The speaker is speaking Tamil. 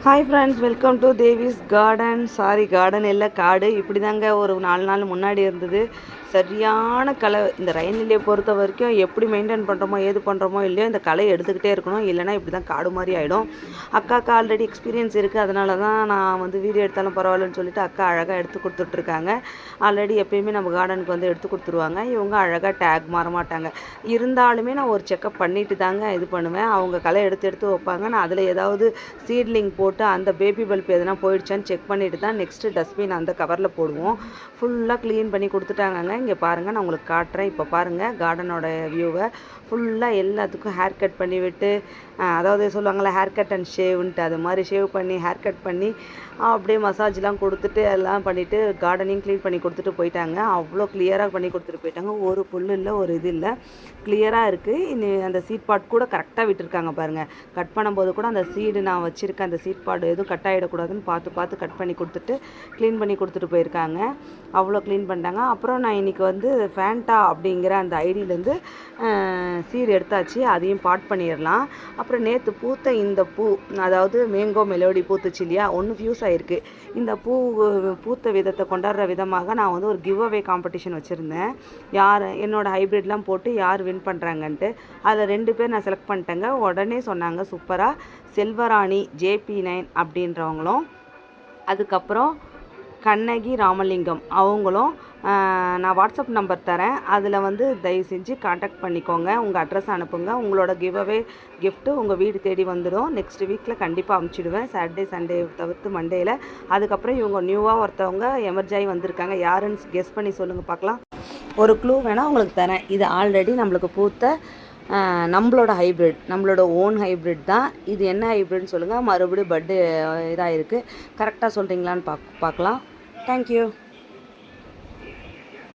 Hi friends, welcome to Devi's garden. Sorry, garden இல்லை, காடு. இப்படி தாங்க ஒரு 4 நாள் முன்னாடி இருந்தது. சரியான களை. இந்த ரெயின்லேயே பொறுத்த வரைக்கும் எப்படி மெயின்டைன் பண்ணுறோமோ ஏது பண்ணுறோமோ இல்லையோ, இந்த களை எடுத்துக்கிட்டே இருக்கணும். இல்லைனா இப்படி தான் காடு மாதிரி ஆகிடும். அக்காவுக்கு ஆல்ரெடி எக்ஸ்பீரியன்ஸ் இருக்குது. அதனால தான் நான் வீடியோ எடுத்தாலும் பரவாயில்லன்னு சொல்லிட்டு அக்கா அழகாக எடுத்து கொடுத்துட்ருக்காங்க. ஆல்ரெடி எப்பயுமே நம்ம கார்டனுக்கு எடுத்து கொடுத்துருவாங்க. இவங்க அழகாக டேக் மாற மாட்டாங்க. இருந்தாலுமே நான் ஒரு செக்கப் பண்ணிட்டு தாங்க இது பண்ணுவேன். அவங்க களை எடுத்து வைப்பாங்க. நான் அதில் ஏதாவது சீட்லிங் போட்டு அந்த பேபி பல்ப் எதனா போயிடுச்சான்னு செக் பண்ணிட்டு தான் நெக்ஸ்ட்டு டஸ்ட்பின் அந்த கவரில் போடுவோம். ஃபுல்லாக க்ளீன் பண்ணி கொடுத்துட்டாங்க. இங்கே பாருங்கள், நான் உங்களுக்கு காட்டுறேன். இப்போ பாருங்கள் கார்டனோட வியூவை. ஃபுல்லாக எல்லாத்துக்கும் ஹேர் கட் பண்ணி விட்டு, அதாவது சொல்லுவாங்கள்ல ஹேர் கட் அண்ட் ஷேவ்ன்ட்டு, அது மாதிரி ஷேவ் பண்ணி ஹேர் கட் பண்ணி அப்படியே மசாஜ்லாம் கொடுத்துட்டு எல்லாம் பண்ணிவிட்டு கார்டனையும் க்ளீன் பண்ணி கொடுத்துட்டு போயிட்டாங்க. அவ்வளோ கிளியராக பண்ணி கொடுத்துட்டு போயிட்டாங்க. ஒரு புல் இல்லை, ஒரு இது இல்லை, கிளியராக இருக்குது. அந்த சீட் பாட் கூட கரெக்டாக விட்டுருக்காங்க பாருங்கள். கட் பண்ணும்போது கூட அந்த சீடு நான் வச்சுருக்கேன், அந்த சீட் பாட் எதுவும் கட் ஆகிடக்கூடாதுன்னு பார்த்து கட் பண்ணி கொடுத்துட்டு க்ளீன் பண்ணி கொடுத்துட்டு போயிருக்காங்க. அவ்வளோ க்ளீன் பண்ணிட்டாங்க. அப்புறம் நான் இன்றைக்கி ஃபேண்டா அப்படிங்கிற அந்த ஐடியிலேருந்து சீடு எடுத்தாச்சு. அதையும் பாட் பண்ணிடலாம். அப்புறம் நேற்று பூத்த இந்த பூ, அதாவது மேங்கோ மெலோடி பூத்துச்சு இல்லையா, ஒன்று ஃபியூஸ் ஆகிருக்கு. இந்த பூத்த விதத்தை கொண்டாடுற விதமாக நான் ஒரு கிவ் அவே காம்படிஷன் வச்சுருந்தேன். என்னோடய ஹைப்ரிட்லாம் போட்டு யார் வின் பண்ணுறாங்கன்ட்டு. அதில் 2 பேர் நான் செலக்ட் பண்ணிட்டேங்க. உடனே சொன்னாங்க சூப்பராக. செல்வராணி JP9 அப்படின்றவங்களும், அதுக்கப்புறம் கண்ணகி ராமலிங்கம் அவங்களும். நான் வாட்ஸ்அப் நம்பர் தரேன். அதில் தயவு செஞ்சு காண்டாக்ட் பண்ணிக்கோங்க. உங்கள் அட்ரஸ் அனுப்புங்க. உங்களோட கிவ் அவே கிஃப்ட்டு உங்கள் வீடு தேடி வந்துடும். நெக்ஸ்ட் வீக்கில் கண்டிப்பாக அமுச்சிடுவேன். சாட்டர்டே சண்டே தவிர்த்து மண்டேயில். அதுக்கப்புறம் இவங்க நியூவாக ஒருத்தவங்க எமர்ஜாயி வந்திருக்காங்க. யாருன்னு கெஸ் பண்ணி சொல்லுங்கள் பார்க்கலாம். ஒரு க்ளூ வேணால் உங்களுக்கு தரேன். இது ஆல்ரெடி நம்மளுக்கு பூத்த நம்மளோட ஹைப்ரிட், நம்மளோட ஓன் ஹைப்ரிட் தான். இது என்ன ஹைப்ரிட்னு சொல்லுங்கள். மறுபடியும் பர்த்டே இதாக இருக்குது. கரெக்டாக சொல்கிறீங்களான்னு பார்க்கலாம். தேங்க்யூ.